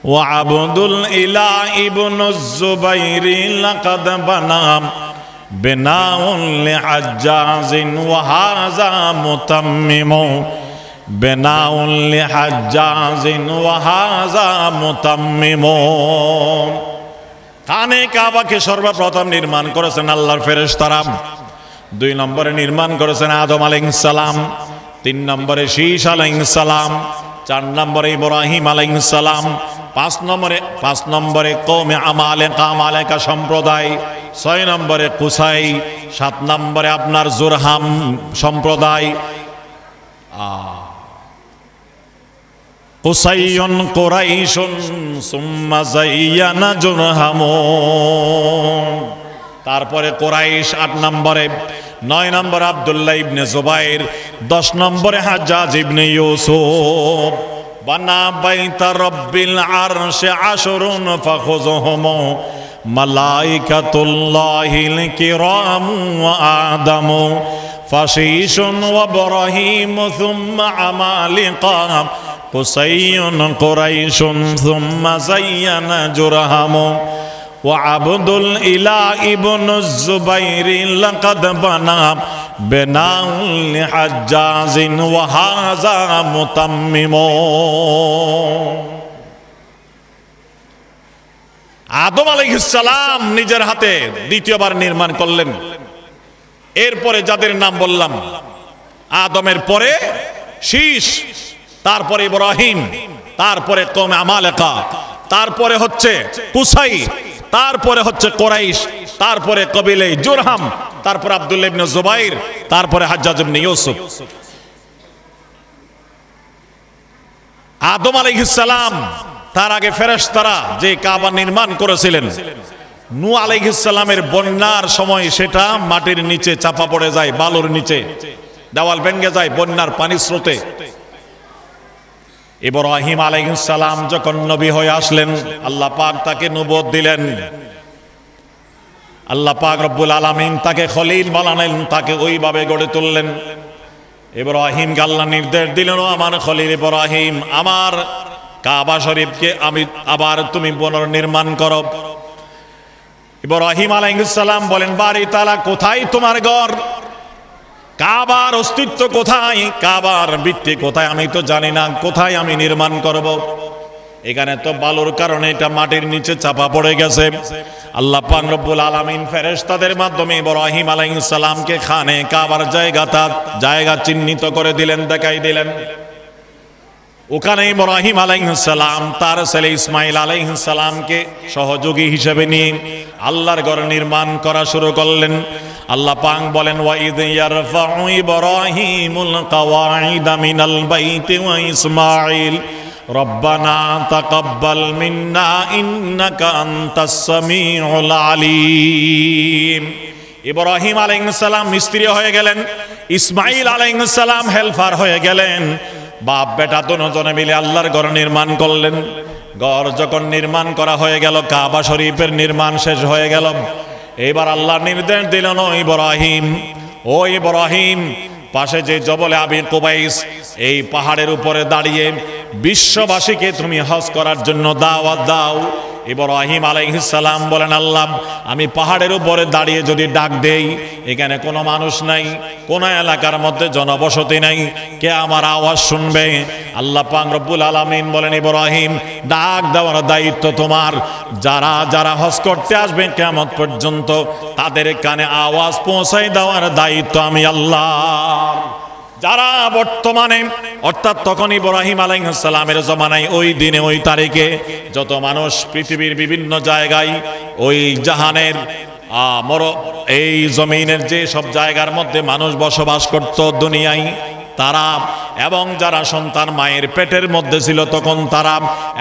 ওয়া আবদুল ইলাহ ইবনুজ জুবাইরি লাকাদ বানাম বিনাউন লিহাজ্জাজিন ওয়া হাযা মুতাম্মিমু বিনাউন লিহাজ্জাজিন ওয়া হাযা মুতাম্মিমু। খানে কাবাকে সর্বপ্রথম নির্মাণ করেছেন আল্লাহর ফেরেশতারা। 2 নম্বরে নির্মাণ করেছেন আদম আলাইহিস সালাম, 3 নম্বরে শীশ আলাইহিস সালাম, 4 নম্বরে ইব্রাহিম আলাইহিস সালাম, 5 নম্বরে কওমে আমালেকা সম্প্রদায়, 6 নম্বরে কুসাই, 7 নম্বরে আপনার জুরহাম সম্প্রদায়। কুসাইয়ুন কুরাইশুন সুম্মা যায়্যানা জুরহাম, তারপরে কুরাইশ 8 নম্বরে, 9 নম্বরে আব্দুল্লাহ ইবনে জুবাইর, 10 নম্বরে হাজ্জাজ ইবনে ইউসুফ। বানা বাইতা রব্বিল আরশি আশরুন ফাখুযুহুম মালাইকাতুল্লাহিল কিরাম ওয়া আদামু ফাশীশুন ওয়া ইব্রাহিম সুম্মা আমালিকা কুসাইয়ুন কুরাইশুন সুম্মা যায়্যানা জুরহাম ওয়া আবদুল ইলাহ ইবনুজ জুবাইরি লাকাদ বানা বিনাউন লিহাজ্জাজিন ওয়া হাযা মুতাম্মিমু। আদম আলাইহিস সালাম নিজের হাতে দ্বিতীয়বার নির্মাণ করলেন। এরপরে যাদের নাম বললাম, আদমের পরে শীশ, তারপরে ইব্রাহিম, তারপরে কওমে আমালেকা, তারপরে হচ্ছে কুসাই, তারপরে হচ্ছে কুরাইশ, তারপরে কবিলে জুরহাম, তারপরে আব্দুল্লাহ ইবনে জুবাইর, তারপরে হাজ্জাজ ইবনে ইউসুফ। আদম আলাইহিস সালাম, তার আগে ফেরেশতারা যে কাবা নির্মাণ করেছিলেন, নূহ আলাইহিস সালামের বন্যার সময় সেটা মাটির নিচে চাপা পড়ে যায়, বালুর নিচে দেওয়াল ভেঙে যায় বন্যার পানির স্রোতে। ইব্রাহিম আলাইহিস সালাম যখন নবী হয়ে আসলেন, আল্লাহ পাক তাকে নবুয়ত দিলেন। আল্লাহ পাক রব্বুল আলামিন তাকে খলিল বানালেন, তাকে ওইভাবে গড়ে তুললেন। ইব্রাহিমকে আল্লাহ নির্দেশ দিলেন, ও আমার খলিল ইব্রাহিম, আমার কাবা শরীফকে আমি আবার তুমি পুনর্নির্মাণ করো। ইব্রাহিম আলাইহিস সালাম বলেন, বাড়ি তালা কোথায় তোমার ঘর? কাবার অস্তিত্ব কোথায়? কাবার ভিত্তি কোথায়? আমি তো জানি না, কোথায় আমি নির্মাণ করব? এখানে তো বালুর কারণে এটা মাটির নিচে চাপা পড়ে গেছে। আল্লাহ পাক রব্বুল আলামিন ফেরেশতাদের মাধ্যমে ইব্রাহিম আলাইহিস সালামকে খানে কাবার জায়গা চিহ্নিত করে দিলেন, দেখাই দিলেন। ওখানে ইব্রাহিম আলাইহিস সালাম তার ছেলে ইসমাইল আলাইহিস সালামকে সহযোগী হিসেবে নিয়ে আল্লাহর ঘর নির্মাণ করা শুরু করলেন। আল্লাহ পাক বলেন, ওয়া ইয ইয়ারফাউ ইব্রাহিমুল কাওয়াইদা মিনাল বাইতি ওয়া ইসমাইল রব্বানা তাকাব্বাল মিন্না ইন্নাকা আনতাস সামিউল আলিম। ইব্রাহিম আলাইহিস সালাম মিস্ত্রি হয়ে গেলেন, ইসমাইল আলাইহিস সালাম হেল্পার হয়ে গেলেন। বাপ বেটা দুজনে মিলে আল্লাহর ঘর নির্মাণ করলেন। ঘর যখন নির্মাণ করা হয়ে গেল, কাবা শরীফের নির্মাণ শেষ হয়ে গেল, এবার আল্লাহ নির্দেশ দিলেন, ও ইব্রাহিম, পাশে যে জবলে আবি কুবাইস, এই পাহাড়ের উপরে দাঁড়িয়ে বিশ্ববাসীকে তুমি হজ করার জন্য দাওয়াত দাও। ইব্রাহিম আলাইহিস সালাম বলেন, আল্লাহ, আমি পাহাড়ের উপরে দাঁড়িয়ে যদি ডাক দেই, এখানে কোনো মানুষ নাই, কোন এলাকার মধ্যে জনবসতি নাই, কে আমার আওয়াজ শুনবে? আল্লাহ পাক রব্বুল আলামিন বলেন, ইব্রাহিম, ডাক দেওয়ার দায়িত্ব তোমার। যারা যারা হজ করতে আসবে কিয়ামত পর্যন্ত, তাদের কানে আওয়াজ পৌঁছাই দেওয়ার দায়িত্ব আমি আল্লাহ। যারা বর্তমানে, অর্থাৎ তখন ইব্রাহিম আলাইহিস সালামের জমানায়, ওই দিনে ওই তারিখে যত মানুষ পৃথিবীর বিভিন্ন জায়গায়, ওই জাহানের এই জমিনের যে সব জায়গার মধ্যে মানুষ বসবাস করত দুনিয়ায়, তারা এবং যারা সন্তান মায়ের পেটের মধ্যে ছিল তখন তারা,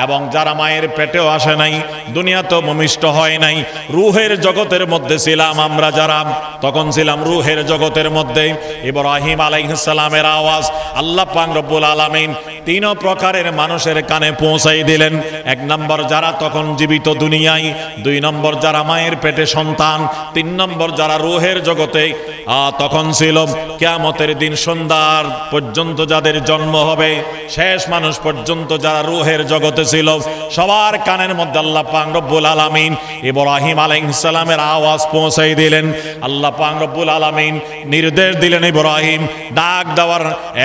এবং যারা মায়ের পেটেও আসে নাই, দুনিয়াতেও ভূমিষ্ঠ হয় নাই, রূহের জগতের মধ্যে ছিলাম আমরা যারা, তখন ছিলাম রূহের জগতের মধ্যে। ইব্রাহিম আলাইহিস সালামের আওয়াজ আল্লাহ পাক রব্বুল আলামিন 3 প্রকারের মানুষের কানে পৌঁছাই দিলেন। 1 নম্বর যারা তখন জীবিত দুনিয়ায়, 2 নম্বর যারা মায়ের পেটে সন্তান, 3 নম্বর যারা রূহের জগতে তখন ছিল। কিয়ামতের দিন সন্ধ্যার পর্যন্ত যাদের জন্ম হবে, শেষ মানুষ পর্যন্ত যারা রূহের জগতে ছিল, সবার কানের মধ্যে আল্লাহ পাক রব্বুল আলামিন ইব্রাহিম আলাইহিস সালামের আওয়াজ পৌঁছাই দিলেন। আল্লাহ পাক রব্বুল আলামিন নির্দেশ দিলেন, ইব্রাহিম ডাক দেওয়ার,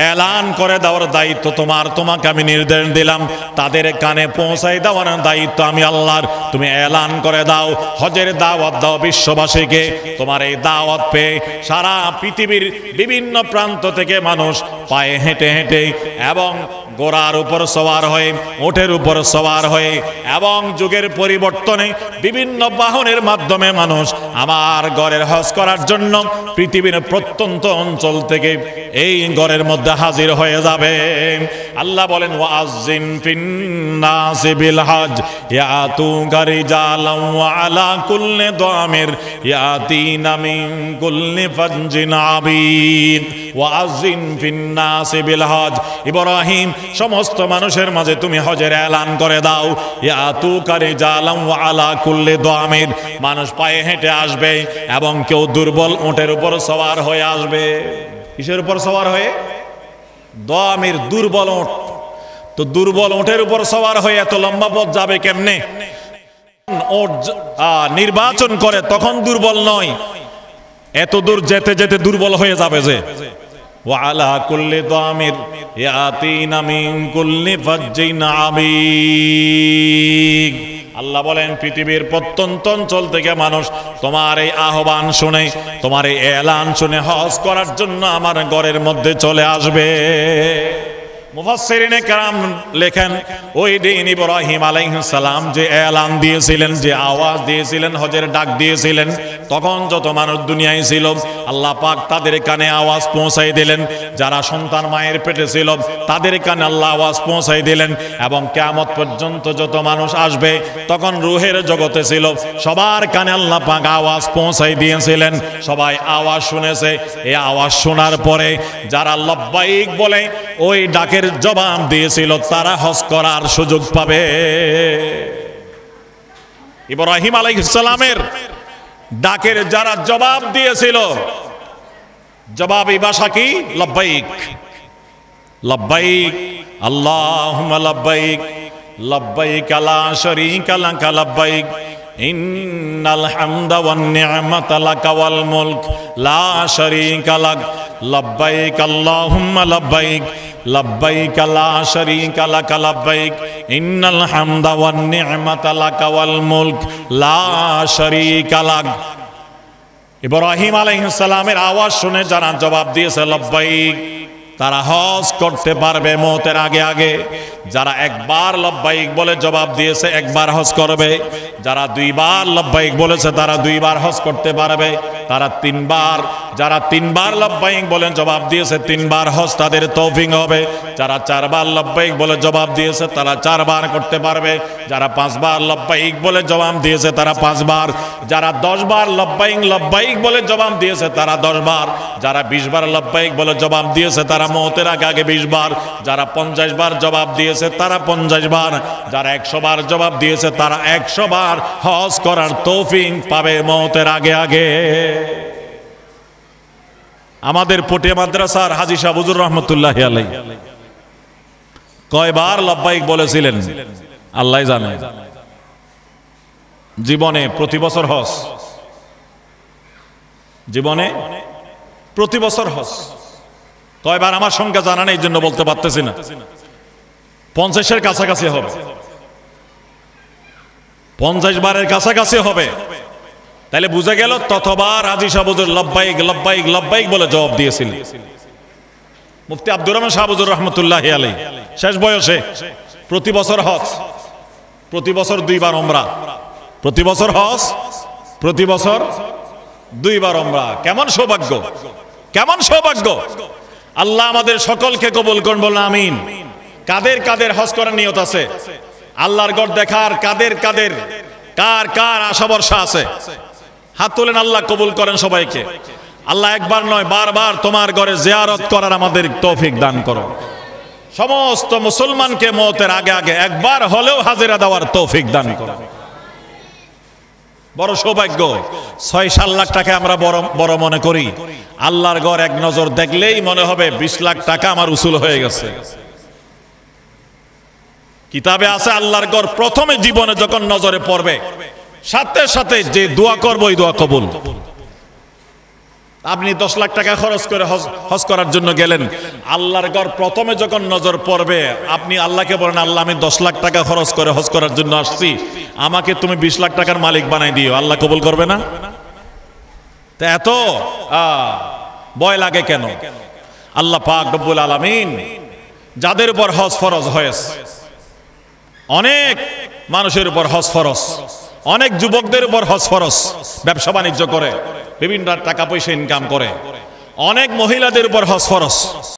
এলান করে দেওয়ার দায়িত্ব তোমার, তোমাকে আমি নির্দেশ দিলাম, তাদের কানে পৌঁছাই দেওয়ার দায়িত্ব আমি আল্লাহর। তুমি এলান করে দাও, হজের দাওয়াত দাও বিশ্ববাসীকে। তোমার এই দাওয়াত পেয়ে সারা পৃথিবীর বিভিন্ন প্রান্ত থেকে মানুষ পায়ে হেঁটে হেঁটে এবং ঘোড়ার উপর সওয়ার হয়ে, ওটের উপর সওয়ার হয়ে এবং যুগের পরিবর্তনে বিভিন্ন বাহনের মাধ্যমে মানুষ আমার ঘরের হজ করার জন্য পৃথিবীর প্রত্যন্ত অঞ্চল থেকে এই ঘরের মধ্যে হাজির হয়ে যাবে। আল্লাহ বলেন, ওয়াজ্জিন ফিন্নাসি বিল হজ ইয়াতুকা রিজালান ওয়া আলা কুল্লি দামির ইয়াতিনা মিন কুল্লি ফাজ্জিন আবিদ। ওয়াজ্জিন ফিন্নাসি বিল হজ, ইব্রাহিম সমস্ত মানুষের মাঝে তুমি হজের এলান করে দাও। ইয়াতুকা রিজালান ওয়া আলা কুল্লি দামির, মানুষ পায়ে হেঁটে আসবে এবং কেউ দুর্বল উটের উপর সওয়ার হয়ে আসবে। কিসের উপর সওয়ার হয়ে? দামির, দুর্বল উট। তো দুর্বল উটের উপর সওয়ার হয়ে এত লম্বা পথ যাবে কেমনে? উট নির্বাচন করে তখন দুর্বল নয়, এত দূর যেতে যেতে দুর্বল হয়ে যাবে যে। ওয়ালা কুল্লি দামির ইয়াতিনা মিন কুল্লি ফাজ্জিন আমিক। আল্লাহ বলেন, পৃথিবীর প্রত্যন্ত অঞ্চল থেকে মানুষ তোমার এই আহ্বান শুনে, তোমার এই এলান শুনে হজ করার জন্য আমার ঘরের মধ্যে চলে আসবে। মুফাসসিরিনে কেরাম লেখেন, ওই দিন ইব্রাহিম আলাইহিস সালাম যে এলান দিয়েছিলেন, যে আওয়াজ দিয়েছিলেন, হজের ডাক দিয়েছিলেন, তখন যত মানুষ দুনিয়ায় ছিল আল্লাহ পাক তাদের কানে আওয়াজ পৌঁছাই দিলেন। যারা সন্তান মায়ের পেটে ছিল তাদের কানে আল্লাহ আওয়াজ পৌঁছাই দিলেন। এবং কিয়ামত পর্যন্ত যত মানুষ আসবে তখন রূহের জগতে ছিল, সবার কানে আল্লাহ পাক আওয়াজ পৌঁছাই দিয়েছিলেন। সবাই আওয়াজ শুনেছে। এই আওয়াজ শোনার পরে যারা লব্বাইক বলে ওই ডাকে জবাব দিয়েছিল তারা হজ করার সুযোগ পাবে। ইব্রাহিম আলাইহিস সালামের ডাকের যারা জবাব দিয়েছিল, জবাবি ভাষা কি? লব্বাইক, লব্বাইক আল্লাহুম্মা লব্বাইক, লব্বাইক লা শারীকা লাকা লব্বাইক, ইন্নাল হামদা ওয়ান নি'মাতা লাকা ওয়াল মুলক লা শারীকা লাক, লব্বাইক আল্লাহুম্মা লব্বাইক, লব্বাইক লা শারীকা লাকা লব্বাইক, ইন্নাল হামদা ওয়ান নি'মাতা লাকা ওয়াল মুলক লা শারীকা লাক। ইব্রাহিম আলাইহিস সালামের আওয়াজ শুনে যারা জবাব দিয়েছে লব্বাইক, তারা হজ করতে পারবে মওতের আগে আগে। যারা একবার লব্বাইক বলে জবাব দিয়েছে একবার হজ করবে। যারা দুইবার লব্বাইক বলেছে তারা দুইবার হজ করতে পারবে। তারা তিনবার, যারা তিনবার লব্বাইক বলে জবাব দিয়েছে তিনবার হজ তাদের তৌফিক হবে। যারা চারবার লব্বাইক বলে জবাব দিয়েছে তারা চারবার করতে পারবে। যারা পাঁচবার লব্বাইক বলে জবাব দিয়েছে তারা পাঁচবার। যারা 10 বার লব্বাইক লব্বাইক বলে জবাব দিয়েছে তারা 10 বার। যারা 20 বার লব্বাইক বলে জবাব দিয়েছে তারা মওতের আগে আগে 20 বার। যারা 50 বার জবাব দিয়েছে তারা 50 বার। যারা 100 বার জবাব দিয়েছে তারা 100 বার হজ করার তৌফিক পাবে মওতের আগে আগে। আমাদের পটিয়া মাদ্রাসার হাজী সাহেব হুজুর রহমতুল্লাহি আলাইহি কয়বার লব্বাইক বলেছিলেন আল্লাহ জানে। জীবনে প্রতি বছর হজ, জীবনে প্রতি বছর হজ। কয়বার আমার সংখ্যা জানা নেই, এই জন্য বলতে পারতেছি না। 50-এর কাছাকাছি হবে, 50 বারের কাছাকাছি হবে। তাহলে বুঝে গেল ততবার হাজী সাহেব হুজুর লব্বাইক লব্বাইক লব্বাইক বলে জবাব দিয়েছিলেন। মুফতি আব্দুর রহমান সাহেব হুজুর রহমতুল্লাহি আলাইহি শেষ বয়সে প্রতি বছর হজ, প্রতি বছর 2 বার উমরা, প্রতি বছর হজ, প্রতি বছর 2 বার উমরা। কেমন সৌভাগ্য, কেমন সৌভাগ্য! আল্লাহ আমাদের সকলকে কবুল করুন, বলুন আমিন। কাদের কাদের হজ করার নিয়ত আছে, আল্লাহর ঘর দেখার কাদের কাদের, কার কার আশা ভরসা আছে? হাত তোলেন, আল্লাহ কবুল করেন সবাইকে। আল্লাহ একবার নয় বারবার তোমার ঘরে জিয়ারত করার আমাদের তৌফিক দান করো। সমস্ত মুসলমানকে মওতের আগে আগে একবার হলেও হাজিরা দেওয়ার তৌফিক দান করো। বড় সৌভাগ্য। 6-7 লাখ টাকা আমরা বড় মনে করি, আল্লাহর ঘর এক নজর দেখলেই মনে হবে 20 লাখ টাকা আমার উসুল হয়ে গেছে। কিতাবে আছে আল্লাহর ঘর প্রথমে জীবনে যখন নজরে পড়বে সাথে সাথে যে দোয়া করবো ওই দোয়া কবুল। আপনি 10 লাখ টাকা খরচ করে হজ করার জন্য গেলেন, আল্লাহর ঘর প্রথমে যখন নজর পড়বে আপনি আল্লাহকে বলেন, আল্লাহ আমি 10 লাখ টাকা খরচ করে হজ করার জন্য আসছি, আমাকে তুমি 20 লাখ টাকার মালিক বানাই দিও, আল্লাহ কবুল করবে না? তা এত ভয় লাগে কেন? আল্লাহ পাক রব্বুল আলামিন যাদের উপর হজ ফরজ হয়েছে, অনেক মানুষের উপর হজ ফরজ, অনেক যুবকদের উপর হজ ফরজ, ব্যবসা বাণিজ্য করে বিভিন্ন টাকা পয়সা ইনকাম করে, অনেক মহিলাদের উপর হজ ফরজ।